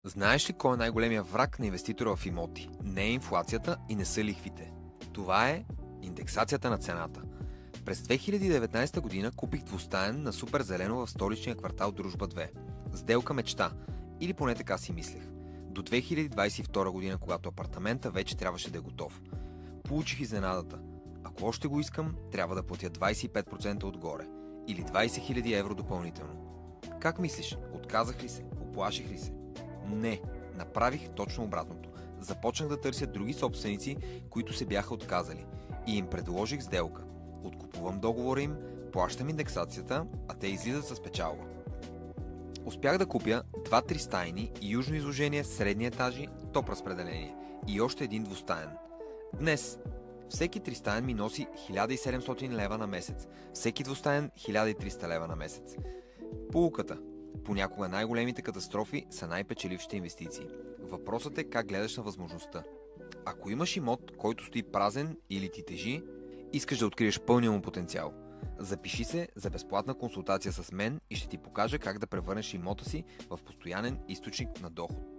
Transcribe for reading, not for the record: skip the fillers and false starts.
Знаеш ли кой е най-големия враг на инвеститора в имоти? Не е инфлацията и не са лихвите. Това е индексацията на цената. През 2019 година купих двустаен на Супер Зелено в столичния квартал Дружба 2. Сделка мечта. Или поне така си мислех. До 2022 година, когато апартамента вече трябваше да е готов. Получих изненадата. Ако още го искам, трябва да платя 25% отгоре. Или 20 000 евро допълнително. Как мислиш? Отказах ли се? Оплаших ли се? Не, направих точно обратното. Започнах да търся други собственици, които се бяха отказали. И им предложих сделка. Откупувам договора им, плащам индексацията, а те излизат с печалба. Успях да купя 2-3 стайни и южно изложение, средни етажи, топ разпределение и още един двустаен. Днес всеки 3-стаен ми носи 1700 лева на месец, всеки двустаен 1300 лева на месец. Поуката. Понякога най-големите катастрофи са най-печелившите инвестиции. Въпросът е как гледаш на възможността. Ако имаш имот, който стои празен или ти тежи, искаш да откриеш пълния му потенциал. Запиши се за безплатна консултация с мен и ще ти покажа как да превърнеш имота си в постоянен източник на доход.